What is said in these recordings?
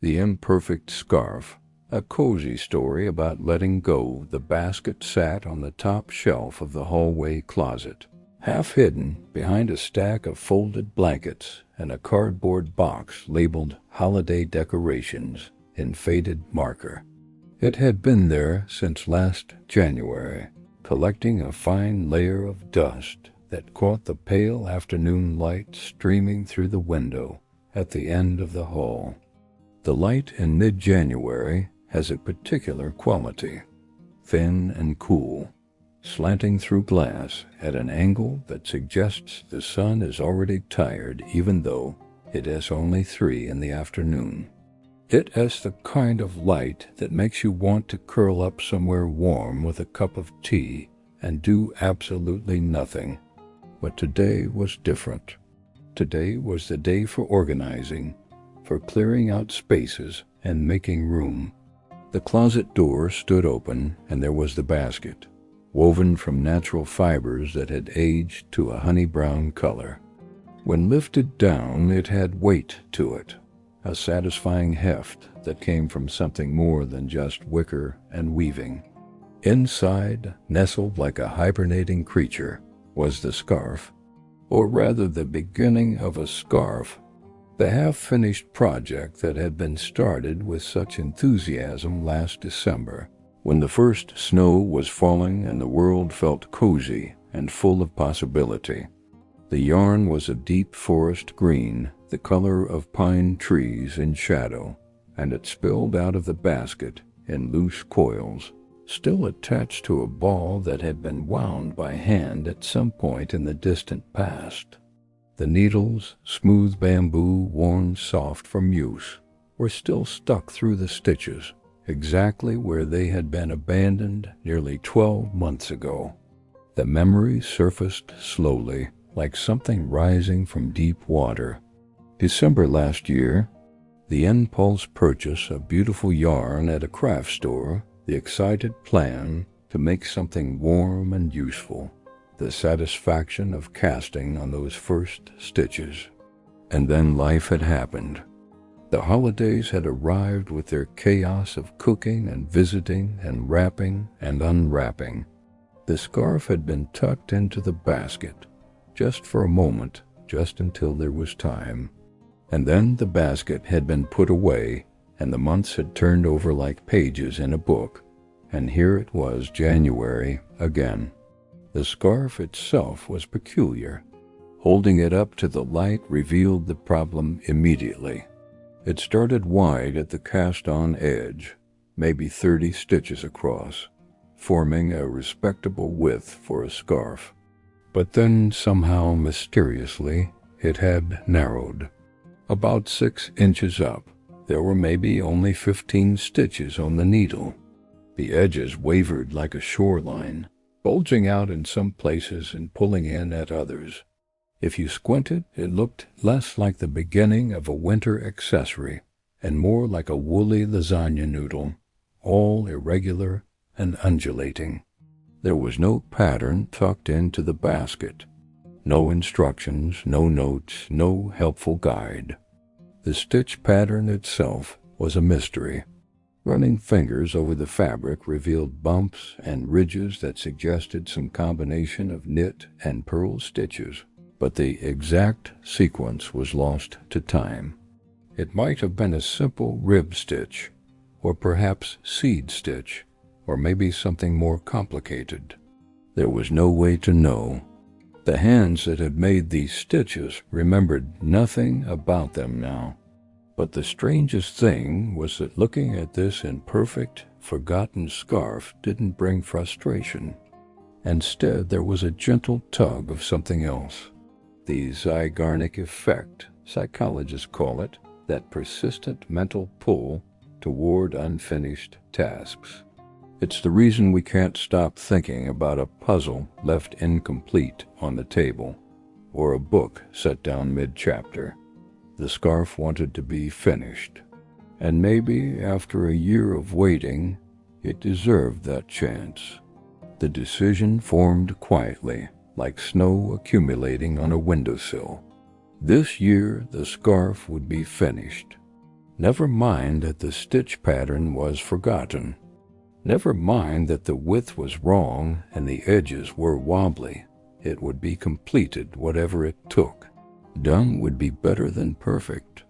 The Imperfect Scarf, a cozy story about letting go. The basket sat on the top shelf of the hallway closet, half hidden behind a stack of folded blankets and a cardboard box labeled holiday decorations in faded marker. It had been there since last January, collecting a fine layer of dust that caught the pale afternoon light streaming through the window at the end of the hall. The light in mid-January has a particular quality, thin and cool, slanting through glass at an angle that suggests the sun is already tired even though it is only 3 in the afternoon. It is the kind of light that makes you want to curl up somewhere warm with a cup of tea and do absolutely nothing. But today was different. Today was the day for organizing, for clearing out spaces and making room. The closet door stood open and there was the basket, woven from natural fibers that had aged to a honey-brown color. When lifted down, it had weight to it, a satisfying heft that came from something more than just wicker and weaving. Inside, nestled like a hibernating creature, was the scarf, or rather the beginning of a scarf, the half-finished project that had been started with such enthusiasm last December, when the first snow was falling and the world felt cozy and full of possibility. The yarn was a deep forest green, the color of pine trees in shadow, and it spilled out of the basket in loose coils, still attached to a ball that had been wound by hand at some point in the distant past. The needles, smooth bamboo worn soft from use, were still stuck through the stitches, exactly where they had been abandoned nearly 12 months ago. The memory surfaced slowly, like something rising from deep water. December last year, the impulse purchase of beautiful yarn at a craft store, the excited plan to make something warm and useful, the satisfaction of casting on those first stitches. And then life had happened. The holidays had arrived with their chaos of cooking and visiting and wrapping and unwrapping. The scarf had been tucked into the basket, just for a moment, just until there was time. And then the basket had been put away, and the months had turned over like pages in a book, and here it was January again. The scarf itself was peculiar. Holding it up to the light revealed the problem immediately. It started wide at the cast-on edge, maybe 30 stitches across, forming a respectable width for a scarf. But then somehow mysteriously it had narrowed. About 6 inches up, there were maybe only 15 stitches on the needle. The edges wavered like a shoreline, bulging out in some places and pulling in at others. If you squinted, it looked less like the beginning of a winter accessory and more like a woolly lasagna noodle, all irregular and undulating. There was no pattern tucked into the basket, no instructions, no notes, no helpful guide. The stitch pattern itself was a mystery. Running fingers over the fabric revealed bumps and ridges that suggested some combination of knit and purl stitches, but the exact sequence was lost to time. It might have been a simple rib stitch, or perhaps seed stitch, or maybe something more complicated. There was no way to know. The hands that had made these stitches remembered nothing about them now. But the strangest thing was that looking at this imperfect, forgotten scarf didn't bring frustration. Instead, there was a gentle tug of something else. The Zeigarnik effect, psychologists call it, that persistent mental pull toward unfinished tasks. It's the reason we can't stop thinking about a puzzle left incomplete on the table, or a book set down mid-chapter. The scarf wanted to be finished, and maybe after a year of waiting, it deserved that chance. The decision formed quietly, like snow accumulating on a windowsill. This year, the scarf would be finished. Never mind that the stitch pattern was forgotten. Never mind that the width was wrong and the edges were wobbly. It would be completed whatever it took. Done would be better than perfect.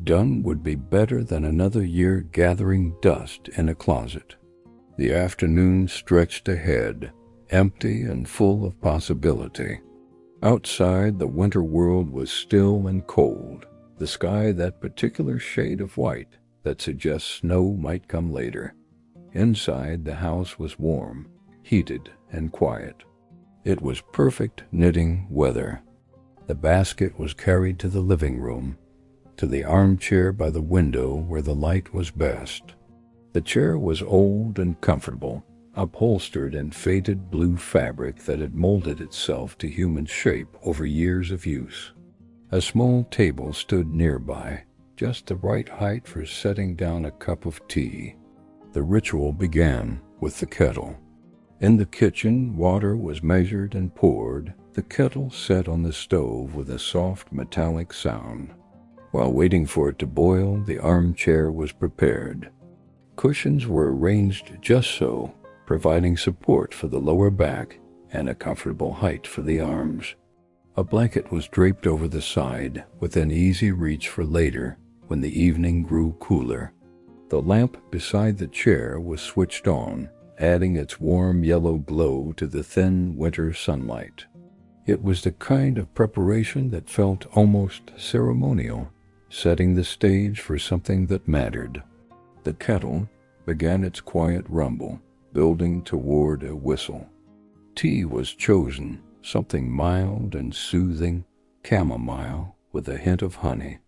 Done would be better than another year gathering dust in a closet. The afternoon stretched ahead, empty and full of possibility. Outside, the winter world was still and cold, the sky that particular shade of white that suggests snow might come later. Inside, the house was warm, heated, and quiet. It was perfect knitting weather. The basket was carried to the living room, to the armchair by the window where the light was best. The chair was old and comfortable, upholstered in faded blue fabric that had molded itself to human shape over years of use. A small table stood nearby, just the right height for setting down a cup of tea. The ritual began with the kettle. In the kitchen, water was measured and poured, the kettle set on the stove with a soft metallic sound. While waiting for it to boil, the armchair was prepared. Cushions were arranged just so, providing support for the lower back and a comfortable height for the arms. A blanket was draped over the side, within easy reach for later, when the evening grew cooler. The lamp beside the chair was switched on, adding its warm yellow glow to the thin winter sunlight. It was the kind of preparation that felt almost ceremonial, setting the stage for something that mattered. The kettle began its quiet rumble, building toward a whistle. Tea was chosen, something mild and soothing, chamomile with a hint of honey.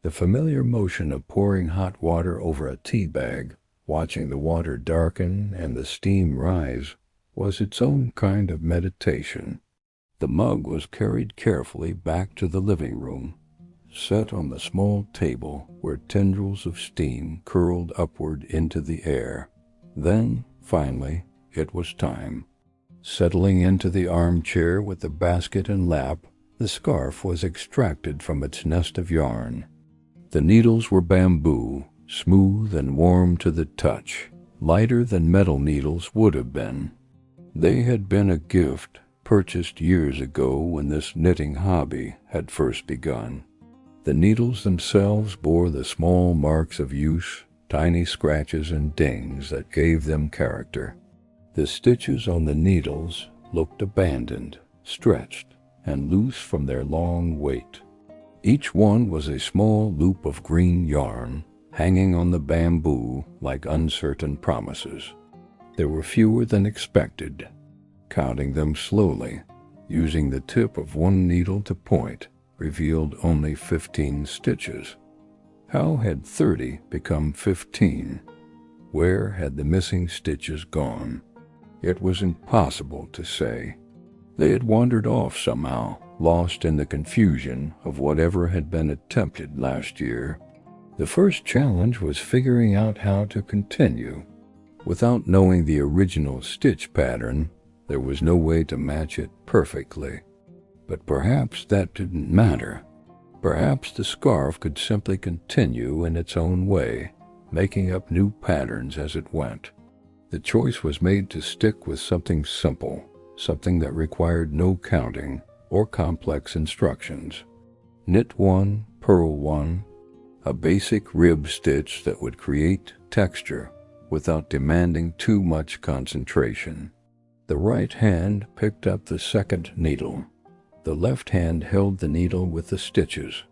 The familiar motion of pouring hot water over a tea bag, watching the water darken and the steam rise, was its own kind of meditation. The mug was carried carefully back to the living room, set on the small table where tendrils of steam curled upward into the air. Then, finally, it was time. Settling into the armchair with the basket and lap, the scarf was extracted from its nest of yarn. The needles were bamboo, smooth and warm to the touch, lighter than metal needles would have been. They had been a gift purchased years ago when this knitting hobby had first begun. The needles themselves bore the small marks of use, tiny scratches and dings that gave them character. The stitches on the needles looked abandoned, stretched, and loose from their long weight. Each one was a small loop of green yarn, hanging on the bamboo like uncertain promises. There were fewer than expected. Counting them slowly, using the tip of one needle to point, revealed only 15 stitches. How had 30 become 15? Where had the missing stitches gone? It was impossible to say. They had wandered off somehow, lost in the confusion of whatever had been attempted last year. The first challenge was figuring out how to continue. Without knowing the original stitch pattern, there was no way to match it perfectly. But perhaps that didn't matter. Perhaps the scarf could simply continue in its own way, making up new patterns as it went. The choice was made to stick with something simple, something that required no counting or complex instructions. Knit one, purl one, a basic rib stitch that would create texture without demanding too much concentration. The right hand picked up the second needle. The left hand held the needle with the stitches.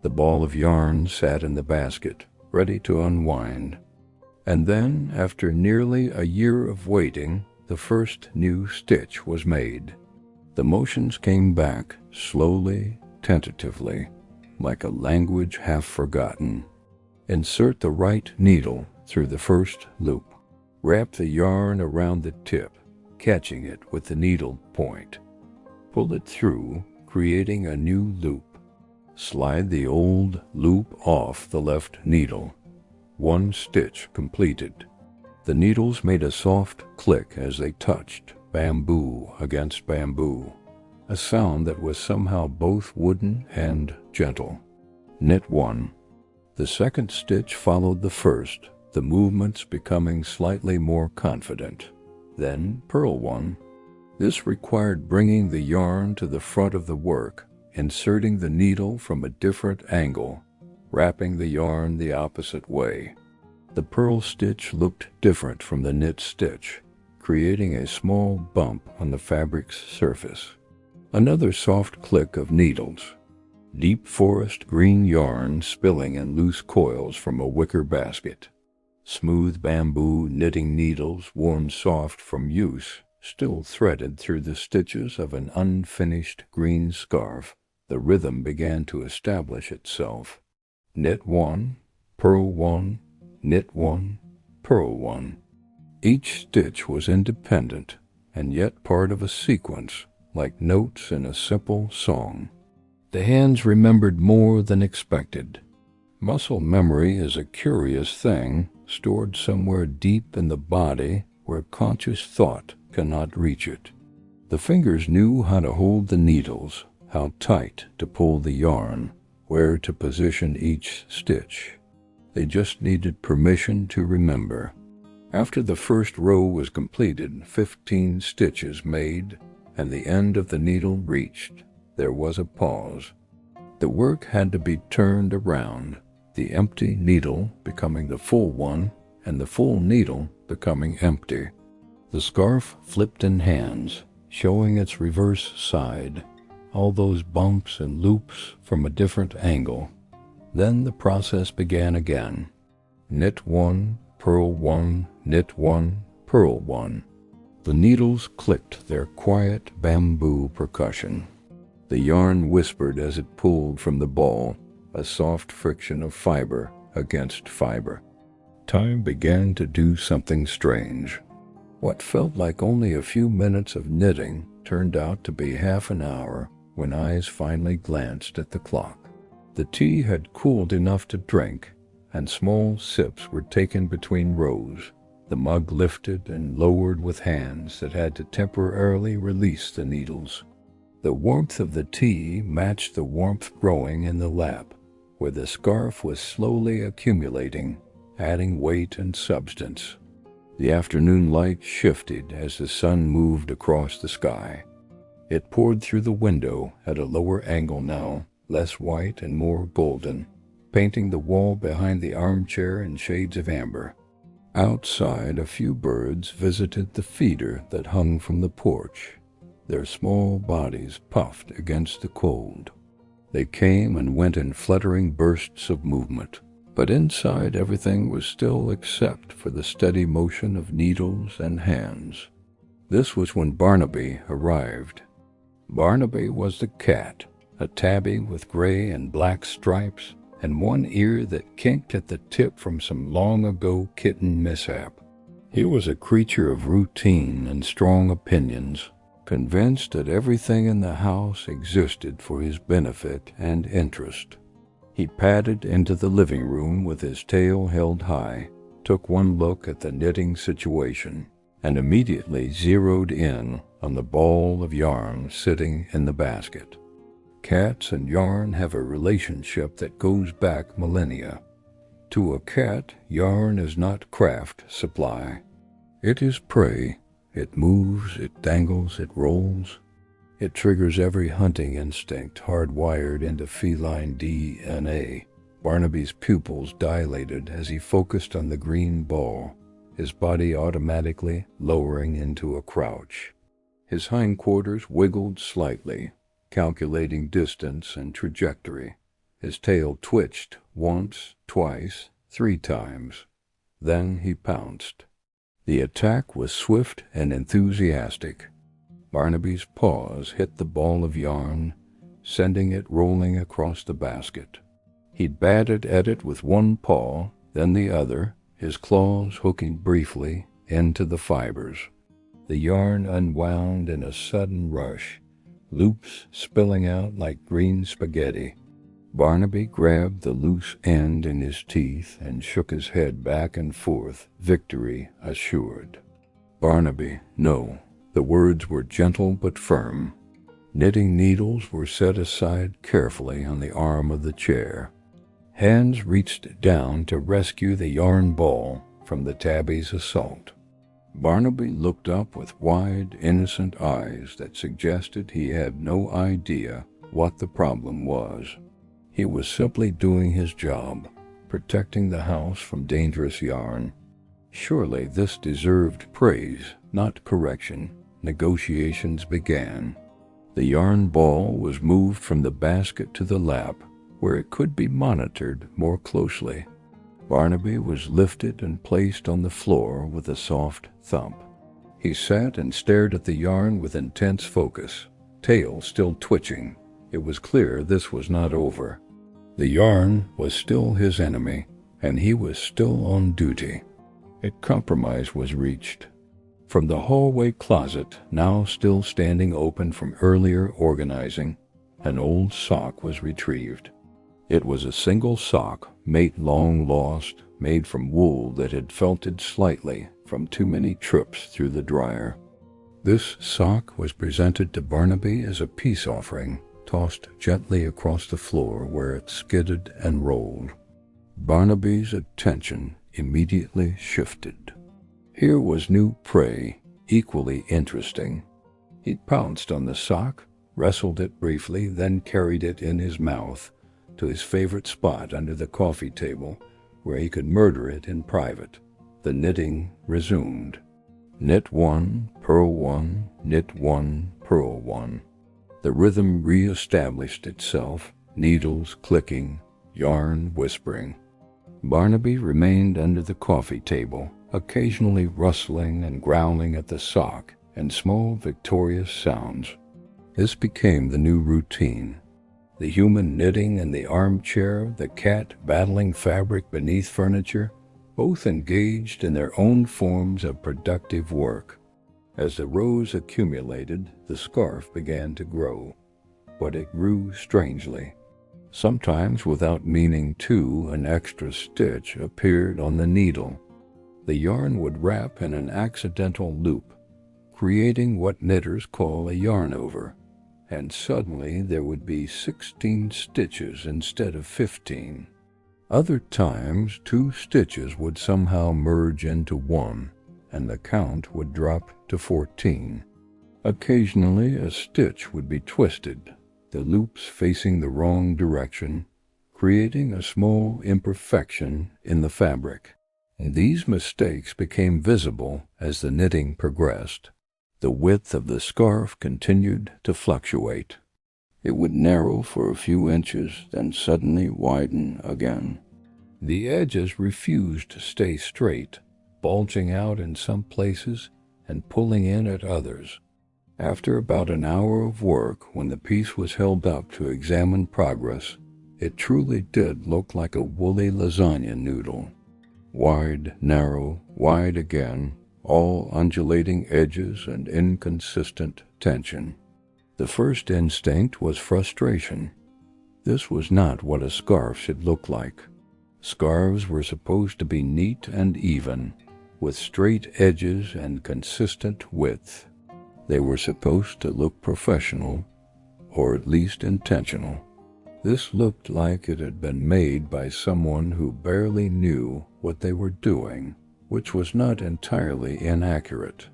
The ball of yarn sat in the basket, ready to unwind. And then, after nearly a year of waiting, the first new stitch was made. The motions came back, slowly, tentatively, like a language half forgotten. Insert the right needle through the first loop. Wrap the yarn around the tip, catching it with the needle point. Pull it through, creating a new loop. Slide the old loop off the left needle. One stitch completed. The needles made a soft click as they touched, bamboo against bamboo, a sound that was somehow both wooden and gentle. Knit one. The second stitch followed the first, the movements becoming slightly more confident. Then purl one. This required bringing the yarn to the front of the work, inserting the needle from a different angle, wrapping the yarn the opposite way. The purl stitch looked different from the knit stitch, creating a small bump on the fabric's surface. Another soft click of needles. Deep forest green yarn spilling in loose coils from a wicker basket. Smooth bamboo knitting needles worn soft from use, still threaded through the stitches of an unfinished green scarf. The rhythm began to establish itself. Knit one, purl one, knit one, purl one. Each stitch was independent, and yet part of a sequence, like notes in a simple song. The hands remembered more than expected. Muscle memory is a curious thing, stored somewhere deep in the body where conscious thought cannot reach it. The fingers knew how to hold the needles, how tight to pull the yarn, where to position each stitch. They just needed permission to remember. After the first row was completed, 15 stitches made, and the end of the needle reached. There was a pause. The work had to be turned around, the empty needle becoming the full one, and the full needle becoming empty. The scarf flipped in hands, showing its reverse side, all those bumps and loops from a different angle. Then the process began again. Knit one, purl one, knit one, purl one. The needles clicked their quiet bamboo percussion. The yarn whispered as it pulled from the ball, a soft friction of fiber against fiber. Time began to do something strange. What felt like only a few minutes of knitting turned out to be half an hour when eyes finally glanced at the clock. The tea had cooled enough to drink, and small sips were taken between rows, the mug lifted and lowered with hands that had to temporarily release the needles. The warmth of the tea matched the warmth growing in the lap, where the scarf was slowly accumulating, adding weight and substance. The afternoon light shifted as the sun moved across the sky. It poured through the window at a lower angle now, less white and more golden, painting the wall behind the armchair in shades of amber. Outside, a few birds visited the feeder that hung from the porch. Their small bodies puffed against the cold. They came and went in fluttering bursts of movement, but inside everything was still except for the steady motion of needles and hands. This was when Barnaby arrived. Barnaby was the cat, a tabby with gray and black stripes, and one ear that kinked at the tip from some long-ago kitten mishap. He was a creature of routine and strong opinions, convinced that everything in the house existed for his benefit and interest. He padded into the living room with his tail held high, took one look at the knitting situation, and immediately zeroed in on the ball of yarn sitting in the basket. Cats and yarn have a relationship that goes back millennia. To a cat, yarn is not craft supply. It is prey. It moves, it dangles, it rolls. It triggers every hunting instinct hardwired into feline DNA. Barnaby's pupils dilated as he focused on the green ball, his body automatically lowering into a crouch. His hindquarters wiggled slightly, calculating distance and trajectory. His tail twitched once, twice, 3 times. Then he pounced. The attack was swift and enthusiastic. Barnaby's paws hit the ball of yarn, sending it rolling across the basket. He batted at it with one paw, then the other, his claws hooking briefly into the fibers. The yarn unwound in a sudden rush, loops spilling out like green spaghetti. Barnaby grabbed the loose end in his teeth and shook his head back and forth, victory assured. Barnaby, no. The words were gentle but firm. Knitting needles were set aside carefully on the arm of the chair. Hands reached down to rescue the yarn ball from the tabby's assault. Barnaby looked up with wide, innocent eyes that suggested he had no idea what the problem was. He was simply doing his job, protecting the house from dangerous yarn. Surely this deserved praise, not correction. Negotiations began. The yarn ball was moved from the basket to the lap, where it could be monitored more closely. Barnaby was lifted and placed on the floor with a soft thump. He sat and stared at the yarn with intense focus, tail still twitching. It was clear this was not over. The yarn was still his enemy, and he was still on duty. A compromise was reached. From the hallway closet, now still standing open from earlier organizing, an old sock was retrieved. It was a single sock, mate long lost, made from wool that had felted slightly from too many trips through the dryer. This sock was presented to Barnaby as a peace offering, tossed gently across the floor where it skidded and rolled. Barnaby's attention immediately shifted. Here was new prey, equally interesting. He pounced on the sock, wrestled it briefly, then carried it in his mouth to his favorite spot under the coffee table, where he could murder it in private. The knitting resumed. Knit one, purl one, knit one, purl one. The rhythm re-established itself, needles clicking, yarn whispering. Barnaby remained under the coffee table, occasionally rustling and growling at the sock and small victorious sounds. This became the new routine. The human knitting in the armchair, the cat battling fabric beneath furniture, both engaged in their own forms of productive work. As the rows accumulated, the scarf began to grow, but it grew strangely. Sometimes, without meaning to, an extra stitch appeared on the needle. The yarn would wrap in an accidental loop, creating what knitters call a yarn over, and suddenly there would be 16 stitches instead of 15. Other times, 2 stitches would somehow merge into one, and the count would drop to 14. Occasionally, a stitch would be twisted, the loops facing the wrong direction, creating a small imperfection in the fabric. These mistakes became visible as the knitting progressed. The width of the scarf continued to fluctuate. It would narrow for a few inches, then suddenly widen again. The edges refused to stay straight, bulging out in some places and pulling in at others. After about an hour of work, when the piece was held up to examine progress, it truly did look like a woolly lasagna noodle. Wide, narrow, wide again, all undulating edges and inconsistent tension. The first instinct was frustration. This was not what a scarf should look like. Scarves were supposed to be neat and even, with straight edges and consistent width. They were supposed to look professional, or at least intentional. This looked like it had been made by someone who barely knew what they were doing, which was not entirely inaccurate.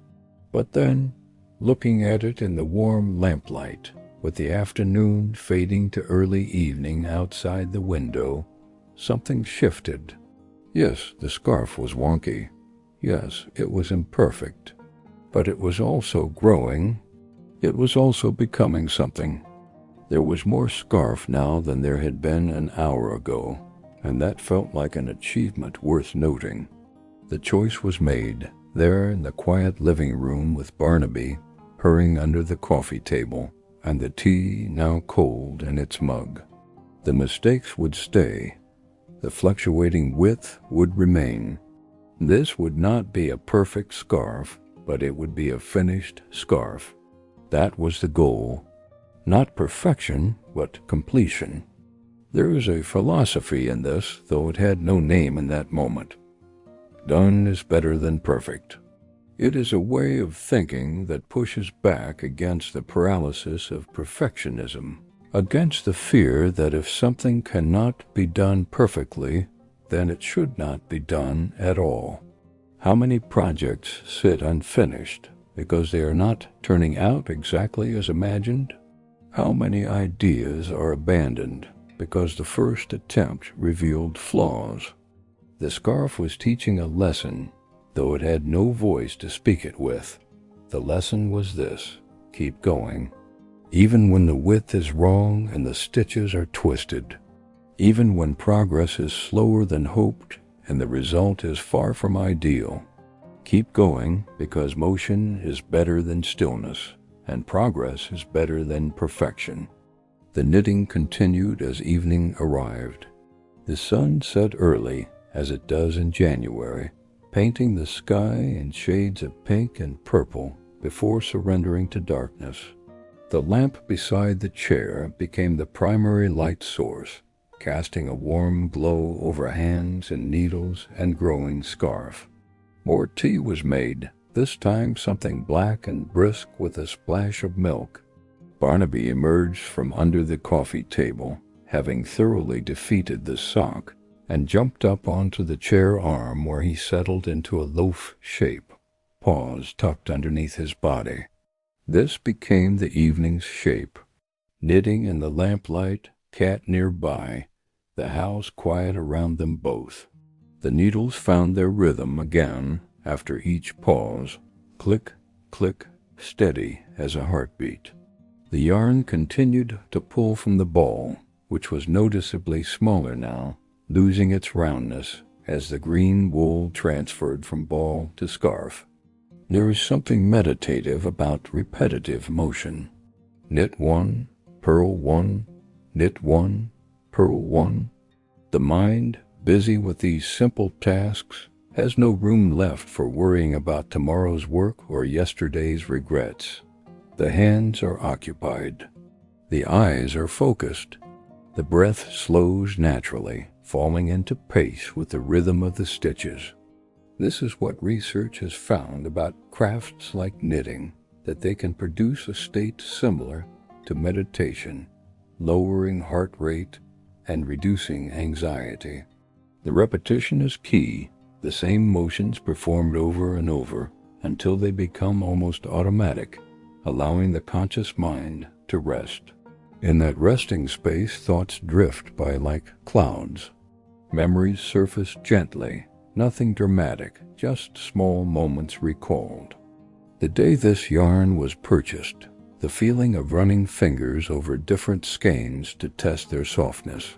But then, looking at it in the warm lamplight, with the afternoon fading to early evening outside the window, something shifted. Yes, the scarf was wonky. Yes, it was imperfect. But it was also growing. It was also becoming something. There was more scarf now than there had been an hour ago, and that felt like an achievement worth noting. The choice was made, there in the quiet living room with Barnaby purring under the coffee table, and the tea now cold in its mug. The mistakes would stay. The fluctuating width would remain. This would not be a perfect scarf, but it would be a finished scarf. That was the goal. Not perfection, but completion. There is a philosophy in this, though it had no name in that moment. Done is better than perfect. It is a way of thinking that pushes back against the paralysis of perfectionism. against the fear that if something cannot be done perfectly, then it should not be done at all. How many projects sit unfinished because they are not turning out exactly as imagined? How many ideas are abandoned because the first attempt revealed flaws? The scarf was teaching a lesson, though it had no voice to speak it with. The lesson was this: keep going. Even when the width is wrong and the stitches are twisted. Even when progress is slower than hoped and the result is far from ideal. Keep going, because motion is better than stillness, and progress is better than perfection. The knitting continued as evening arrived. The sun set early, as it does in January, painting the sky in shades of pink and purple before surrendering to darkness. The lamp beside the chair became the primary light source, casting a warm glow over hands and needles and growing scarf. More tea was made, this time something black and brisk with a splash of milk. Barnaby emerged from under the coffee table, having thoroughly defeated the sock, and jumped up onto the chair arm where he settled into a loaf shape, paws tucked underneath his body. This became the evening's shape. Knitting in the lamplight, cat nearby, the house quiet around them both. The needles found their rhythm again after each pause, click, click, steady as a heartbeat. The yarn continued to pull from the ball, which was noticeably smaller now, losing its roundness as the green wool transferred from ball to scarf. There is something meditative about repetitive motion. Knit one, purl one, knit one, purl one. The mind, busy with these simple tasks, has no room left for worrying about tomorrow's work or yesterday's regrets. The hands are occupied. The eyes are focused. The breath slows naturally, falling into pace with the rhythm of the stitches. This is what research has found about crafts like knitting, that they can produce a state similar to meditation, lowering heart rate and reducing anxiety. The repetition is key, the same motions performed over and over until they become almost automatic, allowing the conscious mind to rest. In that resting space, thoughts drift by like clouds. Memories surface gently, nothing dramatic, just small moments recalled. The day this yarn was purchased, the feeling of running fingers over different skeins to test their softness.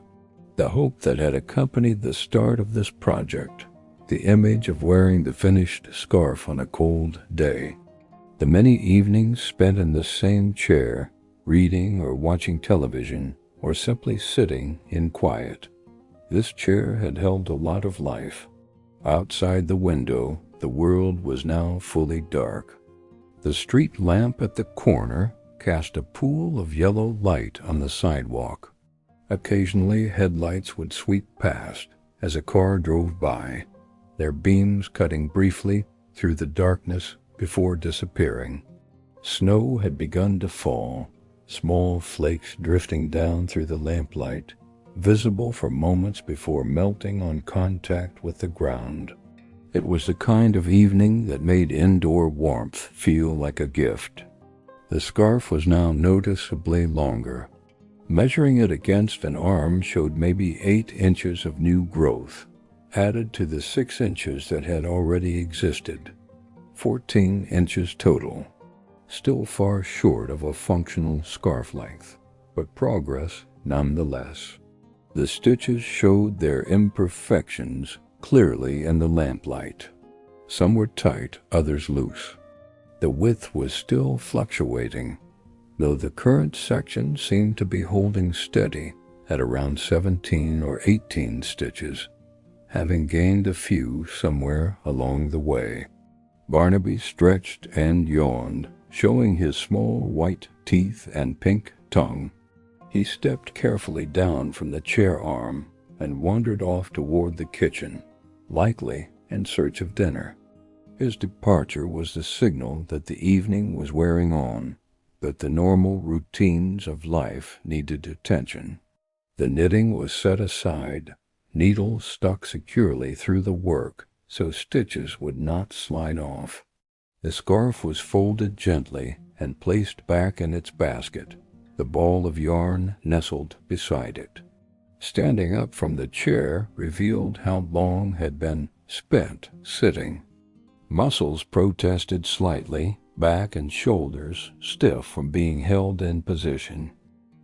The hope that had accompanied the start of this project, the image of wearing the finished scarf on a cold day, the many evenings spent in the same chair, reading or watching television, or simply sitting in quiet. This chair had held a lot of life. Outside the window, the world was now fully dark. The street lamp at the corner cast a pool of yellow light on the sidewalk. Occasionally, headlights would sweep past as a car drove by, their beams cutting briefly through the darkness before disappearing. Snow had begun to fall, small flakes drifting down through the lamplight, visible for moments before melting on contact with the ground. It was the kind of evening that made indoor warmth feel like a gift. The scarf was now noticeably longer. Measuring it against an arm showed maybe 8 inches of new growth, added to the 6 inches that had already existed. 14 inches total. Still far short of a functional scarf length, but progress nonetheless. The stitches showed their imperfections clearly in the lamplight. Some were tight, others loose. The width was still fluctuating, though the current section seemed to be holding steady at around 17 or 18 stitches, having gained a few somewhere along the way. Barnaby stretched and yawned, showing his small white teeth and pink tongue. He stepped carefully down from the chair arm and wandered off toward the kitchen, likely in search of dinner. His departure was the signal that the evening was wearing on. But the normal routines of life needed attention. The knitting was set aside, needles stuck securely through the work so stitches would not slide off. The scarf was folded gently and placed back in its basket, the ball of yarn nestled beside it. Standing up from the chair revealed how long had been spent sitting. Muscles protested slightly, back and shoulders stiff from being held in position.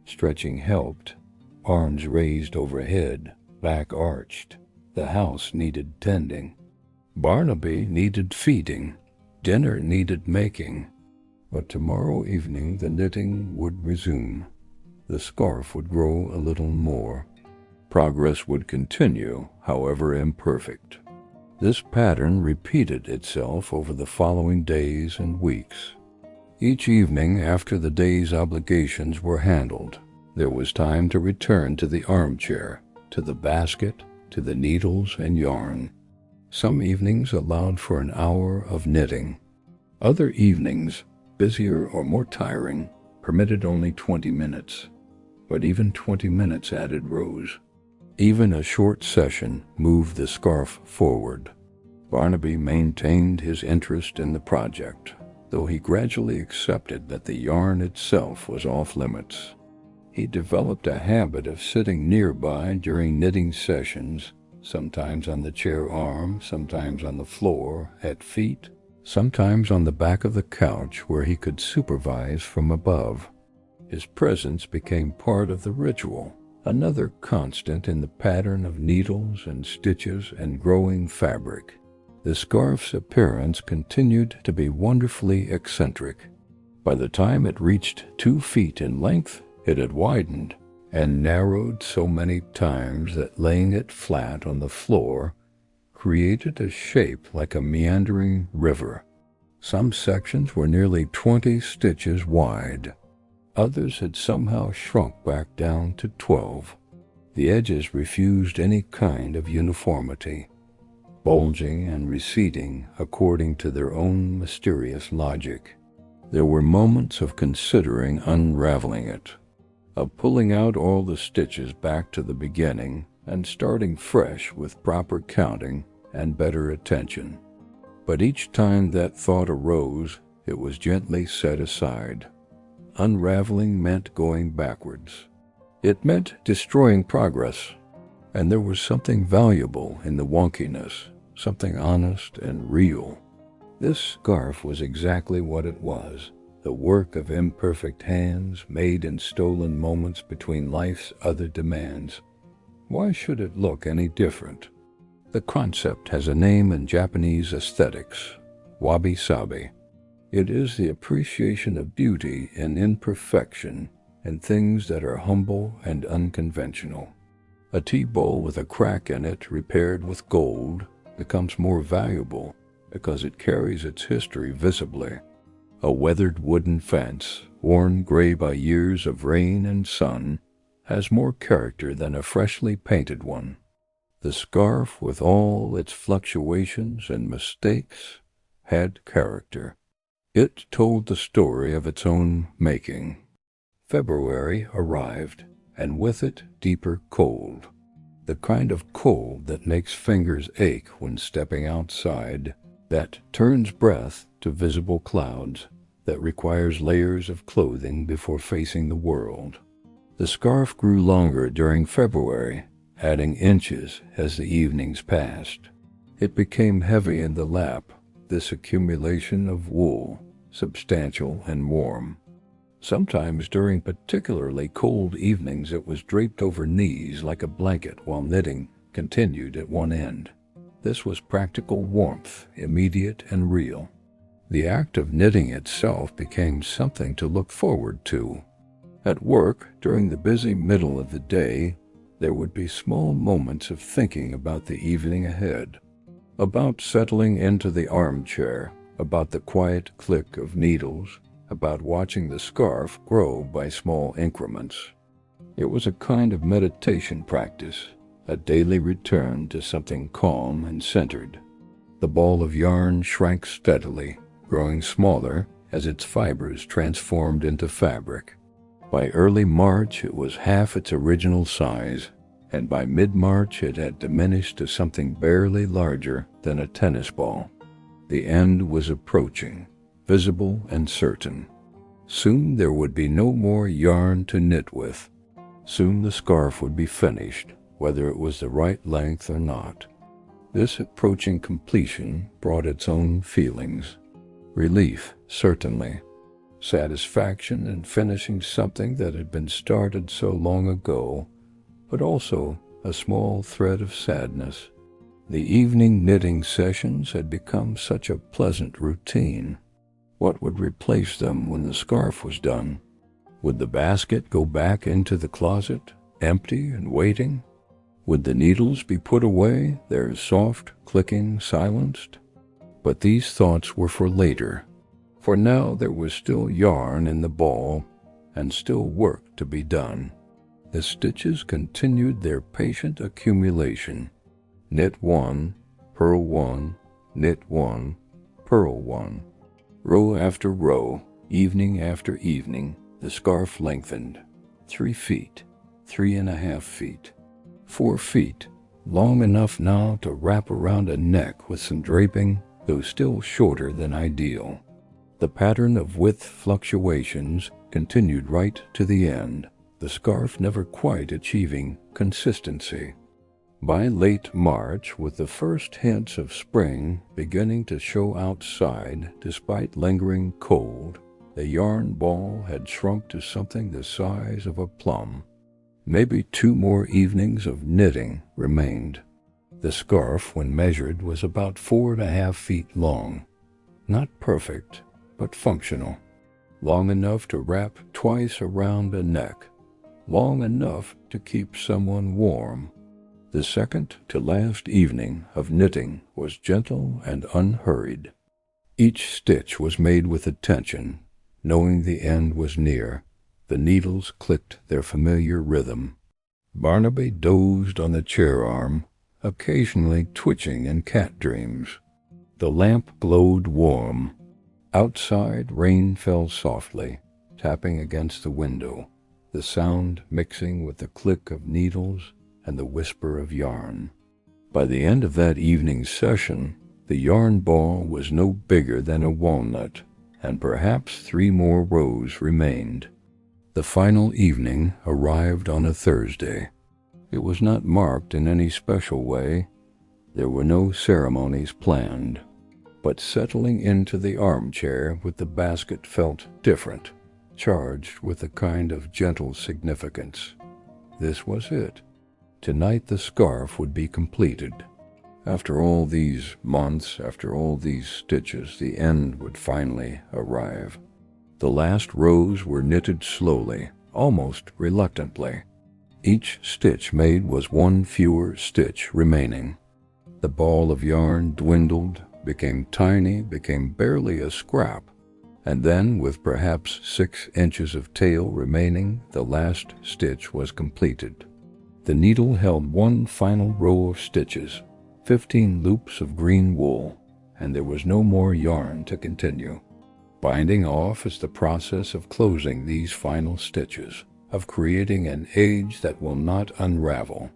Stretching helped. Arms raised overhead, back arched. The house needed tending. Barnaby needed feeding. Dinner needed making. But tomorrow evening the knitting would resume. The scarf would grow a little more. Progress would continue, however imperfect. This pattern repeated itself over the following days and weeks. Each evening after the day's obligations were handled, there was time to return to the armchair, to the basket, to the needles and yarn. Some evenings allowed for an hour of knitting. Other evenings, busier or more tiring, permitted only 20 minutes. But even 20 minutes added rows. Even a short session moved the scarf forward. Barnaby maintained his interest in the project, though he gradually accepted that the yarn itself was off limits. He developed a habit of sitting nearby during knitting sessions, sometimes on the chair arm, sometimes on the floor, at feet, sometimes on the back of the couch where he could supervise from above. His presence became part of the ritual, another constant in the pattern of needles and stitches and growing fabric. The scarf's appearance continued to be wonderfully eccentric. By the time it reached 2 feet in length, it had widened and narrowed so many times that laying it flat on the floor created a shape like a meandering river. Some sections were nearly 20 stitches wide. Others had somehow shrunk back down to 12. The edges refused any kind of uniformity, bulging and receding according to their own mysterious logic. There were moments of considering unraveling it, of pulling out all the stitches back to the beginning and starting fresh with proper counting and better attention. But each time that thought arose, it was gently set aside. Unraveling meant going backwards. It meant destroying progress, and there was something valuable in the wonkiness, something honest and real. This scarf was exactly what it was, the work of imperfect hands made in stolen moments between life's other demands. Why should it look any different? The concept has a name in Japanese aesthetics, wabi-sabi. It is the appreciation of beauty in imperfection and things that are humble and unconventional. A tea bowl with a crack in it repaired with gold becomes more valuable because it carries its history visibly. A weathered wooden fence, worn gray by years of rain and sun, has more character than a freshly painted one. The scarf, with all its fluctuations and mistakes, had character. It told the story of its own making. February arrived, and with it deeper cold. The kind of cold that makes fingers ache when stepping outside, that turns breath to visible clouds, that requires layers of clothing before facing the world. The scarf grew longer during February, adding inches as the evenings passed. It became heavy in the lap, this accumulation of wool, substantial and warm. Sometimes during particularly cold evenings it was draped over knees like a blanket while knitting continued at one end. This was practical warmth, immediate and real. The act of knitting itself became something to look forward to. At work, during the busy middle of the day, there would be small moments of thinking about the evening ahead, about settling into the armchair, about the quiet click of needles, about watching the scarf grow by small increments. It was a kind of meditation practice, a daily return to something calm and centered. The ball of yarn shrank steadily, growing smaller, as its fibers transformed into fabric. By early March, it was half its original size, and by mid-March it had diminished to something barely larger than a tennis ball. The end was approaching, visible and certain. Soon there would be no more yarn to knit with. Soon the scarf would be finished, whether it was the right length or not. This approaching completion brought its own feelings. Relief, certainly. Satisfaction in finishing something that had been started so long ago, but also a small thread of sadness. The evening knitting sessions had become such a pleasant routine. What would replace them when the scarf was done? Would the basket go back into the closet, empty and waiting? Would the needles be put away, their soft clicking silenced? But these thoughts were for later. For now there was still yarn in the ball, and still work to be done. The stitches continued their patient accumulation. Knit 1, purl 1, knit 1, purl 1. Row after row, evening after evening, the scarf lengthened. 3 feet, 3.5 feet, 4 feet, long enough now to wrap around a neck with some draping, though still shorter than ideal. The pattern of width fluctuations continued right to the end, the scarf never quite achieving consistency. By late March, with the first hints of spring beginning to show outside despite lingering cold, the yarn ball had shrunk to something the size of a plum. Maybe 2 more evenings of knitting remained. The scarf, when measured, was about 4.5 feet long. Not perfect, but functional. Long enough to wrap twice around a neck. Long enough to keep someone warm. The second to last evening of knitting was gentle and unhurried. Each stitch was made with attention, knowing the end was near. The needles clicked their familiar rhythm. Barnaby dozed on the chair arm, occasionally twitching in cat dreams. The lamp glowed warm. Outside, rain fell softly, tapping against the window, the sound mixing with the click of needles and the whisper of yarn. By the end of that evening's session, the yarn ball was no bigger than a walnut, and perhaps 3 more rows remained. The final evening arrived on a Thursday. It was not marked in any special way. There were no ceremonies planned. But settling into the armchair with the basket felt different, charged with a kind of gentle significance. This was it. Tonight the scarf would be completed. After all these months, after all these stitches, the end would finally arrive. The last rows were knitted slowly, almost reluctantly. Each stitch made was 1 fewer stitch remaining. The ball of yarn dwindled, became tiny, became barely a scrap, and then, with perhaps 6 inches of tail remaining, the last stitch was completed. The needle held 1 final row of stitches, 15 loops of green wool, and there was no more yarn to continue. Binding off is the process of closing these final stitches, of creating an edge that will not unravel.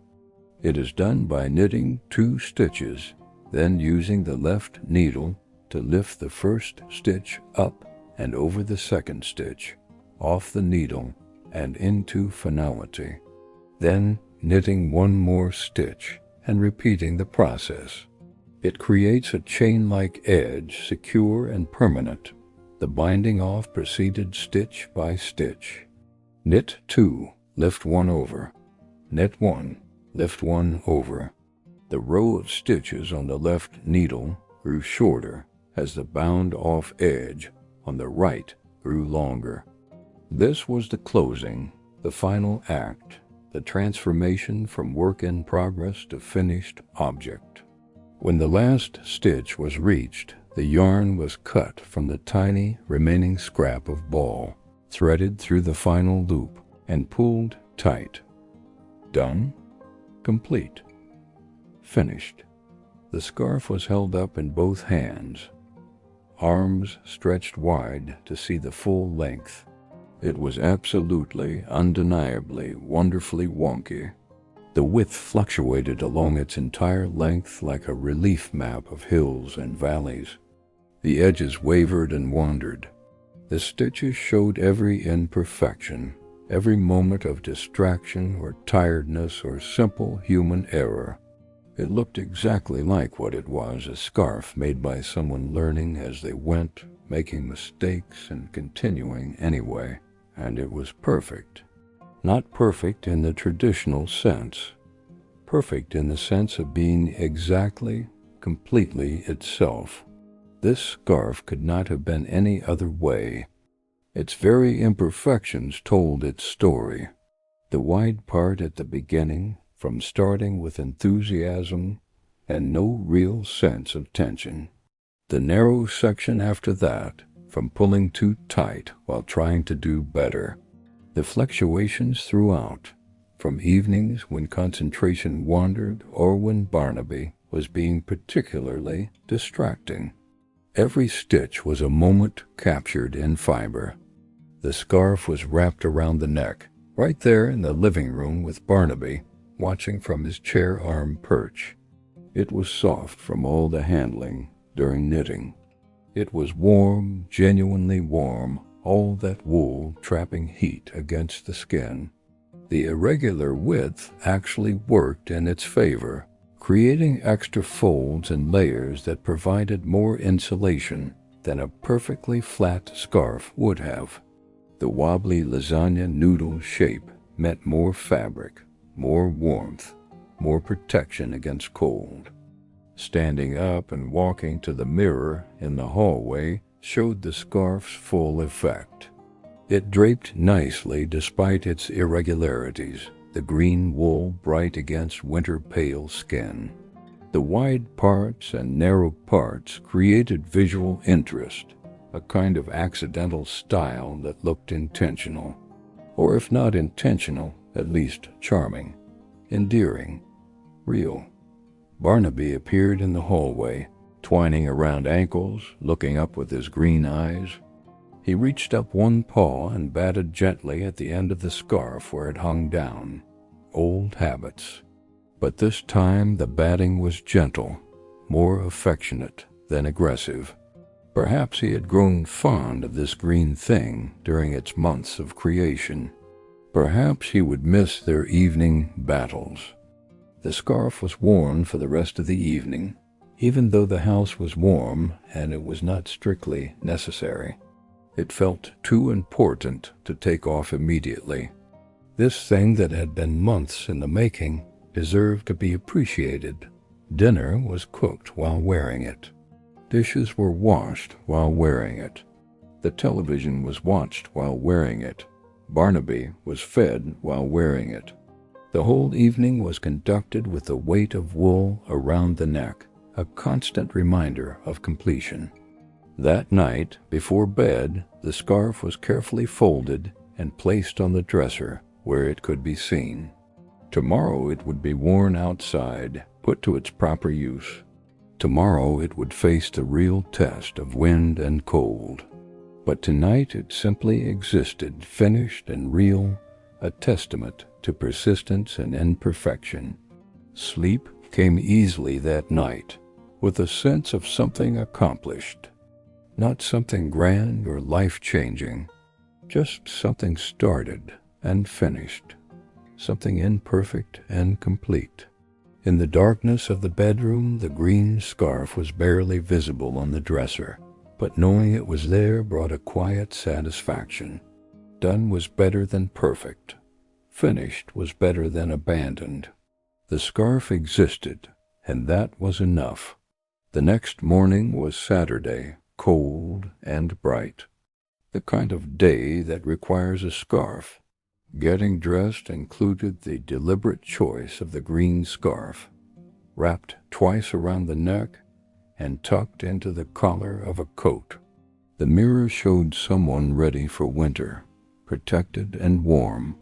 It is done by knitting 2 stitches, then using the left needle to lift the first stitch up and over the second stitch, off the needle and into finality. Then knitting 1 more stitch and repeating the process. It creates a chain-like edge, secure and permanent. The binding off proceeded stitch by stitch. Knit 2, lift 1 over. Knit 1, lift 1 over. The row of stitches on the left needle grew shorter as the bound-off edge on the right grew longer. This was the closing, the final act, the transformation from work in progress to finished object. When the last stitch was reached, the yarn was cut from the tiny remaining scrap of ball, threaded through the final loop, and pulled tight. Done? Complete. Finished. The scarf was held up in both hands. arms stretched wide to see the full length. It was absolutely, undeniably, wonderfully wonky. The width fluctuated along its entire length like a relief map of hills and valleys. The edges wavered and wandered. The stitches showed every imperfection, every moment of distraction or tiredness or simple human error. It looked exactly like what it was, a scarf made by someone learning as they went, making mistakes and continuing anyway. And it was perfect. Not perfect in the traditional sense. Perfect in the sense of being exactly, completely itself. This scarf could not have been any other way. Its very imperfections told its story. The wide part at the beginning, from starting with enthusiasm and no real sense of tension. The narrow section after that, from pulling too tight while trying to do better. The fluctuations throughout, from evenings when concentration wandered or when Barnaby was being particularly distracting. Every stitch was a moment captured in fiber. The scarf was wrapped around the neck, right there in the living room with Barnaby, watching from his chair arm perch. It was soft from all the handling during knitting. It was warm, genuinely warm, all that wool trapping heat against the skin. The irregular width actually worked in its favor, creating extra folds and layers that provided more insulation than a perfectly flat scarf would have. The wobbly lasagna noodle shape meant more fabric, more warmth, more protection against cold. Standing up and walking to the mirror in the hallway showed the scarf's full effect. It draped nicely despite its irregularities, the green wool bright against winter-pale skin. The wide parts and narrow parts created visual interest, a kind of accidental style that looked intentional, or if not intentional, at least charming, endearing, real. Barnaby appeared in the hallway, twining around ankles, looking up with his green eyes. He reached up one paw and batted gently at the end of the scarf where it hung down. Old habits. But this time the batting was gentle, more affectionate than aggressive. Perhaps he had grown fond of this green thing during its months of creation. Perhaps he would miss their evening battles. The scarf was worn for the rest of the evening, even though the house was warm and it was not strictly necessary. It felt too important to take off immediately. This thing that had been months in the making deserved to be appreciated. Dinner was cooked while wearing it. Dishes were washed while wearing it. The television was watched while wearing it. Barnaby was fed while wearing it. The whole evening was conducted with the weight of wool around the neck, a constant reminder of completion. That night, before bed, the scarf was carefully folded and placed on the dresser where it could be seen. Tomorrow it would be worn outside, put to its proper use. Tomorrow it would face the real test of wind and cold. But tonight it simply existed, finished and real, a testament to persistence and imperfection. Sleep came easily that night, with a sense of something accomplished. Not something grand or life-changing, just something started and finished, something imperfect and complete. In the darkness of the bedroom, the green scarf was barely visible on the dresser, but knowing it was there brought a quiet satisfaction. Done was better than perfect. Finished was better than abandoned. The scarf existed, and that was enough. The next morning was Saturday, cold and bright. The kind of day that requires a scarf. Getting dressed included the deliberate choice of the green scarf, wrapped twice around the neck and tucked into the collar of a coat. The mirror showed someone ready for winter, protected and warm.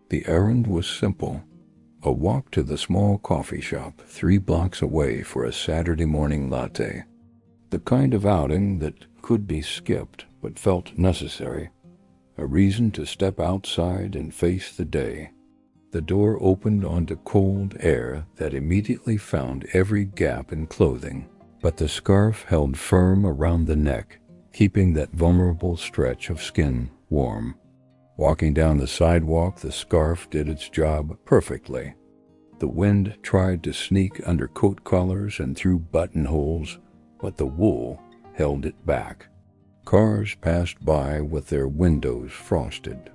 The errand was simple, a walk to the small coffee shop 3 blocks away for a Saturday morning latte. The kind of outing that could be skipped but felt necessary. A reason to step outside and face the day. The door opened onto cold air that immediately found every gap in clothing, but the scarf held firm around the neck, keeping that vulnerable stretch of skin warm. Walking down the sidewalk, the scarf did its job perfectly. The wind tried to sneak under coat collars and through buttonholes, but the wool held it back. Cars passed by with their windows frosted.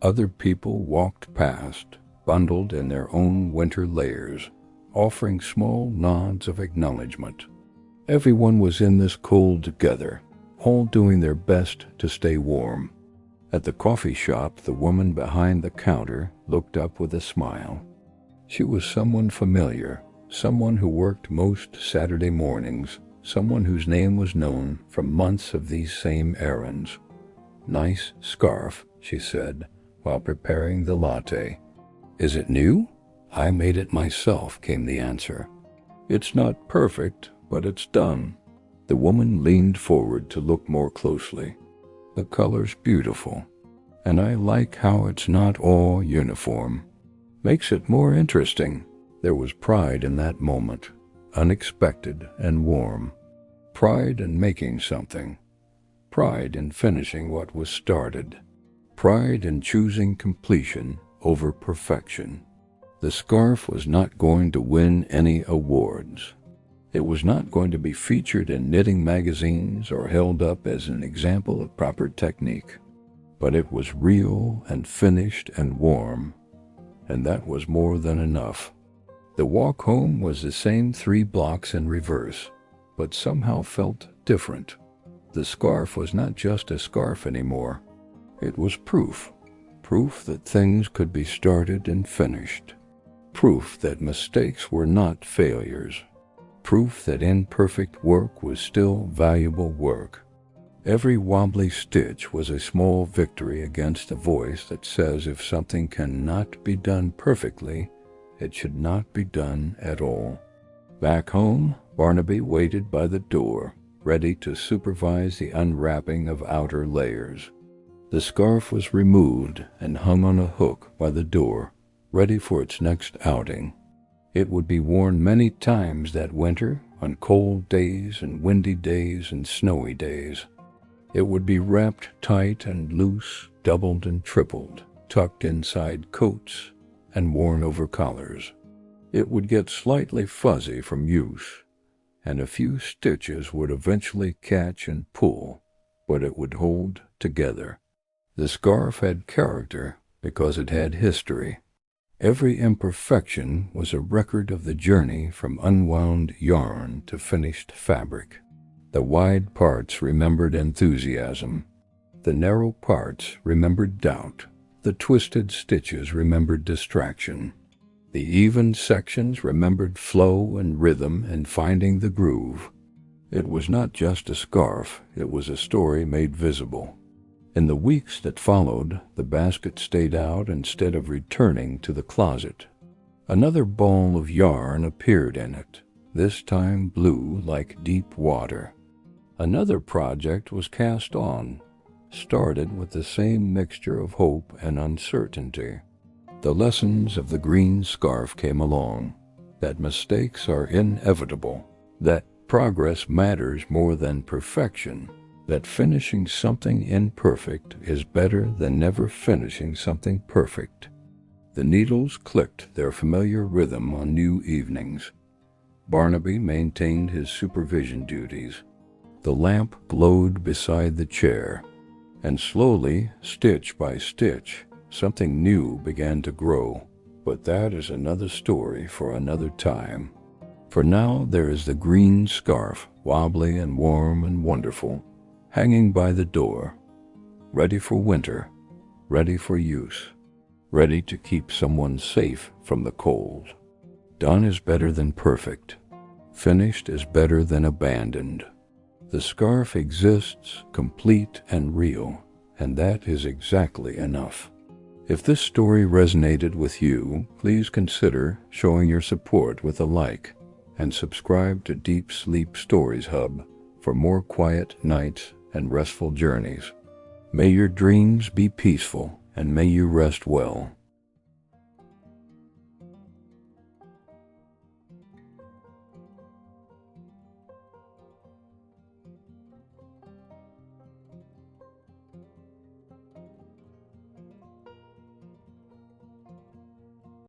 Other people walked past, bundled in their own winter layers, offering small nods of acknowledgement. Everyone was in this cold together, all doing their best to stay warm. At the coffee shop, the woman behind the counter looked up with a smile. She was someone familiar, someone who worked most Saturday mornings, someone whose name was known from months of these same errands. "Nice scarf," she said, while preparing the latte. "Is it new?" "I made it myself," came the answer. "It's not perfect, but it's done." The woman leaned forward to look more closely. "The color's beautiful, and I like how it's not all uniform. Makes it more interesting." There was pride in that moment, unexpected and warm. Pride in making something. Pride in finishing what was started. Pride in choosing completion over perfection. The scarf was not going to win any awards. It was not going to be featured in knitting magazines or held up as an example of proper technique. But it was real and finished and warm, and that was more than enough. The walk home was the same 3 blocks in reverse, but somehow felt different. The scarf was not just a scarf anymore. It was proof that things could be started and finished. Proof that mistakes were not failures. Proof that imperfect work was still valuable work. Every wobbly stitch was a small victory against the voice that says if something cannot be done perfectly, it should not be done at all. Back home, Barnaby waited by the door, ready to supervise the unwrapping of outer layers. The scarf was removed and hung on a hook by the door, ready for its next outing. It would be worn many times that winter, on cold days and windy days and snowy days. It would be wrapped tight and loose, doubled and tripled, tucked inside coats, and worn over collars. It would get slightly fuzzy from use, and a few stitches would eventually catch and pull, but it would hold together. The scarf had character because it had history. Every imperfection was a record of the journey from unwound yarn to finished fabric. The wide parts remembered enthusiasm. The narrow parts remembered doubt. The twisted stitches remembered distraction. The even sections remembered flow and rhythm and finding the groove. It was not just a scarf, it was a story made visible. In the weeks that followed, the basket stayed out instead of returning to the closet. Another ball of yarn appeared in it, this time blue like deep water. Another project was cast on, started with the same mixture of hope and uncertainty. The lessons of the green scarf came along, that mistakes are inevitable, that progress matters more than perfection, that finishing something imperfect is better than never finishing something perfect. The needles clicked their familiar rhythm on new evenings. Barnaby maintained his supervision duties. The lamp glowed beside the chair, and slowly, stitch by stitch, something new began to grow. But that is another story for another time. For now there is the green scarf, wobbly and warm and wonderful, hanging by the door, ready for winter, ready for use, ready to keep someone safe from the cold. Done is better than perfect. Finished is better than abandoned. The scarf exists complete and real, and that is exactly enough. If this story resonated with you, please consider showing your support with a like, and subscribe to Deep Sleep Stories Hub for more quiet nights and restful journeys. May your dreams be peaceful, and may you rest well.